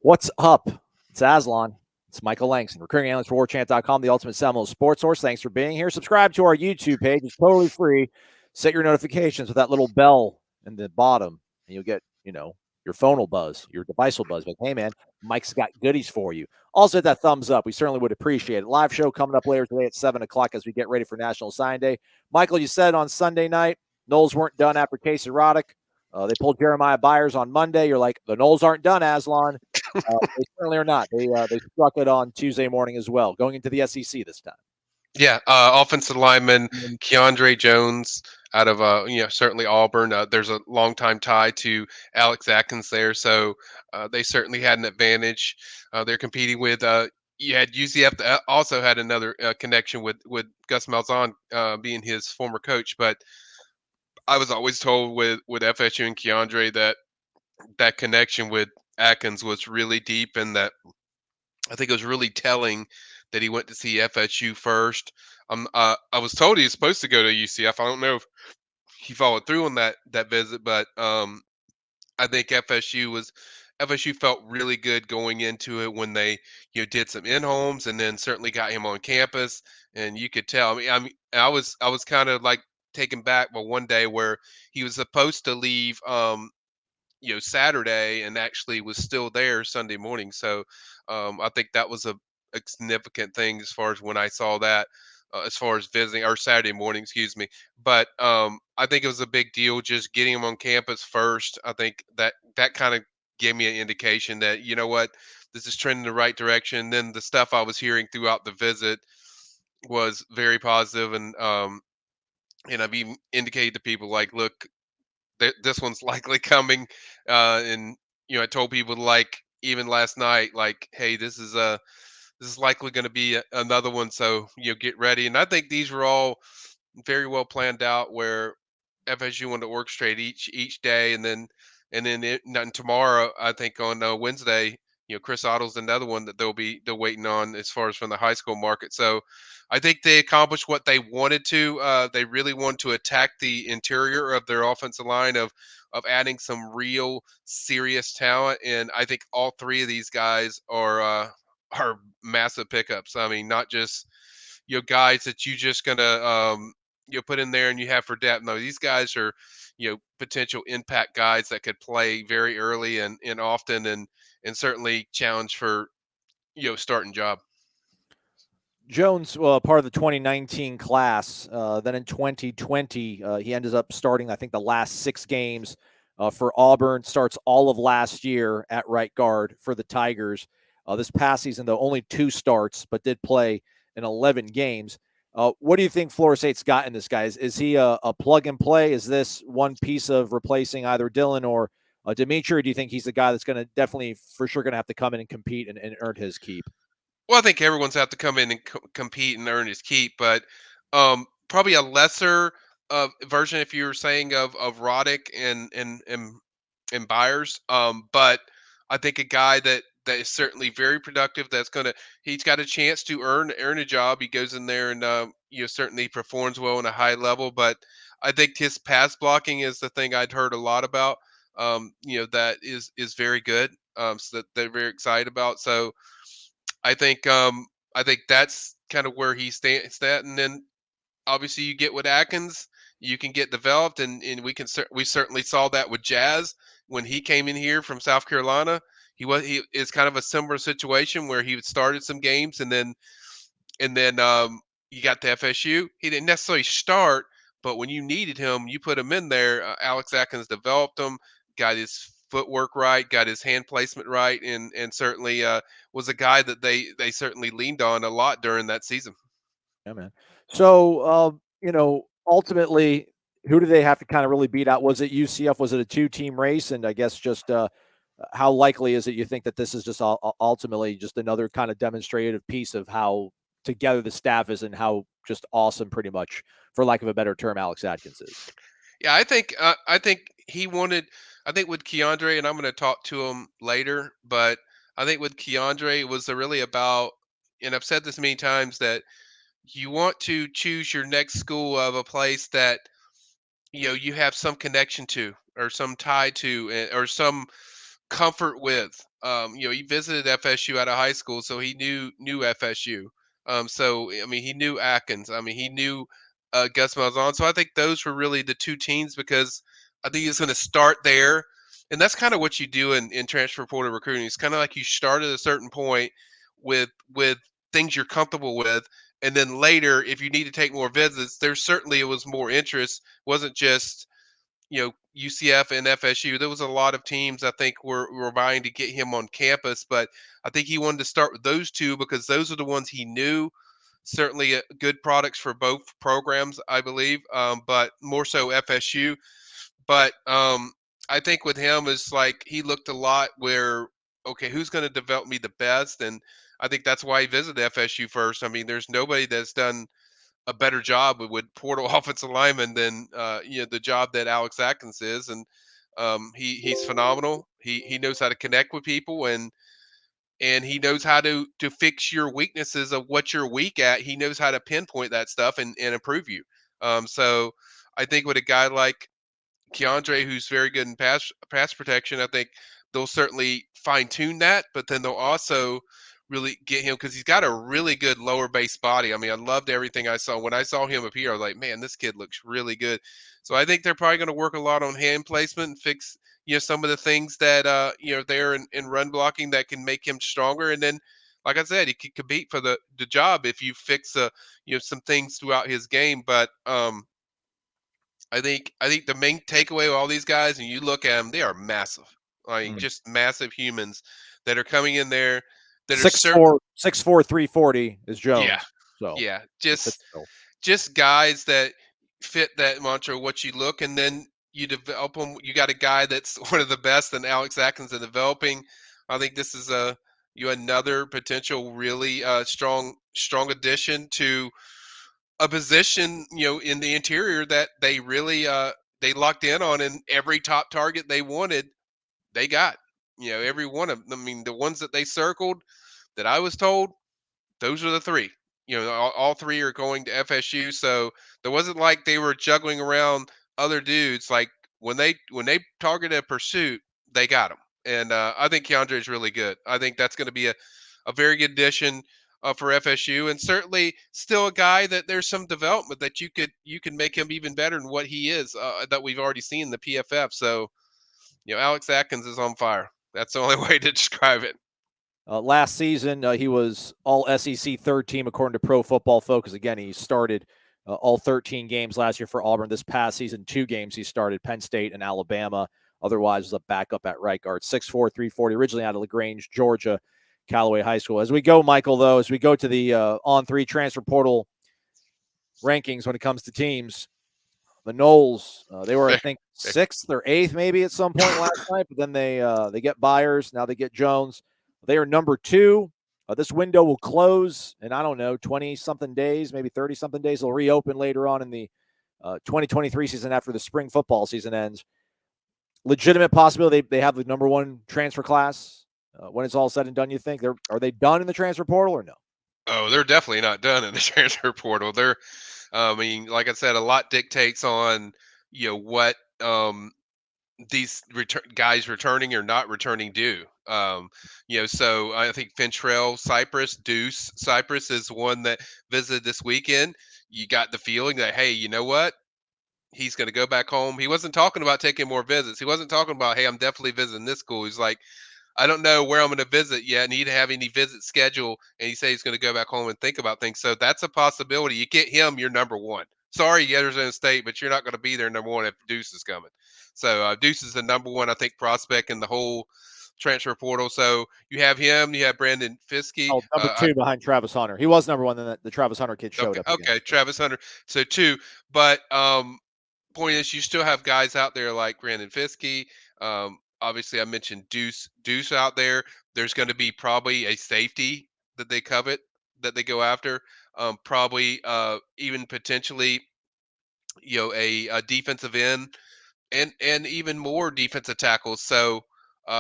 What's up? It's Aslan. It's Michael Langston, recruiting analyst for Warchant.com, the ultimate Seminoles sports source. Thanks for being here. Subscribe to our YouTube page. It's totally free. Set your notifications with that little bell in the bottom, and you'll get, your phone will buzz, your device will buzz. But hey, man, Mike's got goodies for you. Also, hit that thumbs up. We certainly would appreciate it. Live show coming up later today at 7 o'clock as we get ready for National Sign Day. Michael, you said on Sunday night, Noles weren't done after Casey Roddick. They pulled Jeremiah Byers on Monday. You're like, the Noles aren't done, Aslan. They certainly are not. They struck it on Tuesday morning as well, going into the SEC this time. Yeah, offensive lineman Keiondre Jones out of certainly Auburn. There's a longtime tie to Alex Atkins there, so they certainly had an advantage. They're competing with you had UCF that also had another connection with Gus Malzahn being his former coach, but I was always told with FSU and Keiondre that connection with Atkins was really deep, and that I think it was really telling that he went to see FSU first. I was told he was supposed to go to UCF. I don't know if he followed through on that visit, but I think FSU felt really good going into it when they did some in homes and then certainly got him on campus, and you could tell. I was kind of like taken back by one day where he was supposed to leave. Saturday and actually was still there Sunday morning. So I think that was a significant thing as far as when I saw that, as far as visiting or Saturday morning, excuse me. But I think it was a big deal just getting him on campus first. I think that kind of gave me an indication that what, this is trending in the right direction. Then the stuff I was hearing throughout the visit was very positive, and I've even indicated to people like, look, this one's likely coming. And I told people like even last night, like, hey, this is likely going to be another one. So get ready. And I think these were all very well planned out, where FSU wanted to orchestrate each day, and then tomorrow, I think on Wednesday, Chris Otto's another one that they're waiting on as far as from the high school market. So I think they accomplished what they wanted to. They really wanted to attack the interior of their offensive line of adding some real serious talent, and I think all three of these guys are massive pickups. I mean, not just guys that you just gonna put in there and you have for depth. No, these guys are potential impact guys that could play very early and often, and certainly challenge for starting job. Jones, part of the 2019 class. Then in 2020, he ended up starting, I think, the last 6 games for Auburn. Starts all of last year at right guard for the Tigers. This past season, though, only 2 starts, but did play in 11 games. What do you think Florida State's got in this guy? Is he a plug and play? Is this one piece of replacing either Dylan or Dimitri? Or do you think he's the guy that's going to definitely, for sure, going to have to come in and compete and earn his keep? Well, I think everyone's have to come in and compete and earn his keep, but probably a lesser version, if you were saying of Roddick and Byers. But I think a guy that is certainly very productive. He's got a chance to earn a job. He goes in there and certainly performs well on a high level. But I think his pass blocking is the thing I'd heard a lot about. That is very good. So that they're very excited about. So I think that's kind of where he stands at, and then obviously you get with Atkins, you can get developed, and we certainly saw that with Jazz when he came in here from South Carolina. He is kind of a similar situation where he started some games, and then you got to FSU. He didn't necessarily start, but when you needed him, you put him in there. Alex Atkins developed him, got his footwork right, got his hand placement right, and certainly was a guy that they certainly leaned on a lot during that season. Yeah, man. So, ultimately, who do they have to kind of really beat out? Was it UCF? Was it a 2-team race? And I guess just how likely is it you think that this is just ultimately just another kind of demonstrative piece of how together the staff is and how just awesome, pretty much, for lack of a better term, Alex Atkins is? Yeah, I think he wanted. I think with Keandre, and I'm going to talk to him later, but I think with Keandre it was really about, and I've said this many times, that you want to choose your next school of a place that you have some connection to or some tie to or some comfort with. He visited FSU out of high school, so he knew FSU. So I mean, he knew Atkins. I mean, he knew Gus Malzahn. So I think those were really the two teams because I think he's going to start there, and that's kind of what you do in transfer portal recruiting. It's kind of like you start at a certain point with things you're comfortable with, and then later, if you need to take more visits, there certainly was more interest. It wasn't just UCF and FSU. There was a lot of teams I think were vying to get him on campus, but I think he wanted to start with those two because those are the ones he knew. Certainly, good products for both programs, I believe, but more so FSU. But I think with him is like he looked a lot where okay, who's going to develop me the best, and I think that's why he visited FSU first. I mean, there's nobody that's done a better job with portal offensive lineman than the job that Alex Atkins is, and he's phenomenal. He knows how to connect with people, and he knows how to fix your weaknesses of what you're weak at. He knows how to pinpoint that stuff and improve you. So I think with a guy like Keiondre, who's very good in pass protection, I think they'll certainly fine tune that, but then they'll also really get him because he's got a really good lower base body. I mean, I loved everything I saw. When I saw him up here, I was like, man, this kid looks really good. So I think they're probably going to work a lot on hand placement and fix some of the things that there in run blocking that can make him stronger. And then, like I said, he could compete for the job if you fix some things throughout his game. But I think the main takeaway of all these guys, and you look at them, they are massive. I mean, Mm. just massive humans that are coming in there that are 6'4", 6'4", 340 is yeah, Jones. So yeah, it fits the bill. just guys that fit that mantra. What you look, and then you develop them. You got a guy that's one of the best, and Alex Atkins in developing. I think this is another potential really strong addition to a position, in the interior that they really they locked in on, and every top target they wanted, they got. Every one of them. I mean, the ones that they circled that I was told, those are the three. All three are going to FSU. So there wasn't like they were juggling around other dudes. Like when they targeted a pursuit, they got them. And I think Keandre is really good. I think that's going to be a very good addition for FSU, and certainly still a guy that there's some development that you can make him even better than what he is that we've already seen in the PFF. So Alex Atkins is on fire. That's the only way to describe it. Last season, he was all SEC third team according to Pro Football Focus. Again, he started all 13 games last year for Auburn. This past season, 2 games he started, Penn State and Alabama. Otherwise, was a backup at right guard. 6'4", 340, originally out of LaGrange, Georgia, Callaway High School. As we go, Michael, though, as we go to the on-3 transfer portal rankings when it comes to teams, the Noles, they were, I think, 6th or 8th maybe at some point last night, but then they get Byers. Now they get Jones. They are number 2. This window will close in, I don't know, 20-something days, maybe 30-something days. They'll reopen later on in the 2023 season after the spring football season ends. Legitimate possibility they have the number 1 transfer class when it's all said and done, you think? Are they done in the transfer portal or no? Oh, they're definitely not done in the transfer portal. I mean, like I said, a lot dictates on what these guys returning or not returning do. So I think Fintrell Cypress, Deuce Cypress is one that visited this weekend. You got the feeling that hey, you know what? He's going to go back home. He wasn't talking about taking more visits. He wasn't talking about hey, I'm definitely visiting this school. He's like I don't know where I'm going to visit yet. Need to have any visit schedule. And he said he's going to go back home and think about things. So that's a possibility. You get him, you're number 1. Sorry, Arizona State, but you're not going to be there number 1 if Deuce is coming. So Deuce is the number 1, I think, prospect in the whole transfer portal. So you have him. You have Brandon Fiske. Oh, number 2 behind Travis Hunter. He was number 1, then the Travis Hunter kid showed Okay, up again. okay, Travis Hunter. So 2, but point is, you still have guys out there like Brandon Fiske. Obviously, I mentioned Deuce out there. There's going to be probably a safety that they covet that they go after. Probably even potentially, a defensive end and even more defensive tackles. So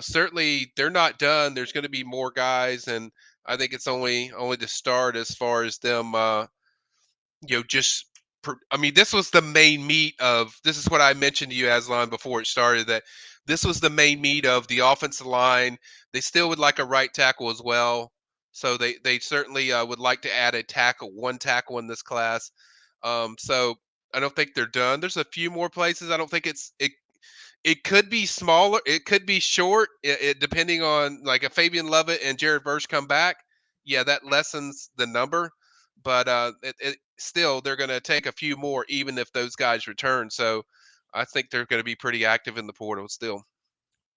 certainly they're not done. There's going to be more guys, and I think it's only the start as far as them. Just I mean, this was the main meat of this is what I mentioned to you, Aslan, before it started that this was the main meat of the offensive line. They still would like a right tackle as well. So they certainly would like to add one tackle in this class. So I don't think they're done. There's a few more places. I don't think it could be smaller. It could be short. Depending on like if Fabian Lovett and Jared Verse come back, yeah, that lessens the number. But still, they're going to take a few more, even if those guys return. So I think they're going to be pretty active in the portal still.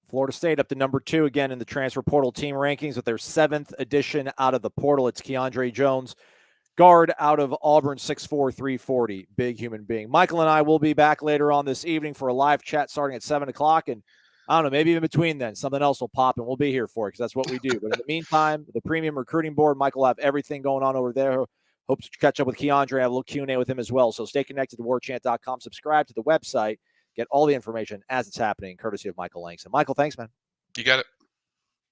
Florida State up to number 2 again in the transfer portal team rankings with their 7th edition out of the portal. It's Keiondre Jones, guard out of Auburn, 6'4", 340. Big human being. Michael and I will be back later on this evening for a live chat starting at 7 o'clock. And I don't know, maybe in between then, something else will pop and we'll be here for it because that's what we do. But in the meantime, the premium recruiting board, Michael will have everything going on over there. Hope to catch up with Keiondre, have a little Q&A with him as well. So stay connected to warchant.com. Subscribe to the website. Get all the information as it's happening, courtesy of Michael Langston. Michael, thanks, man. You got it.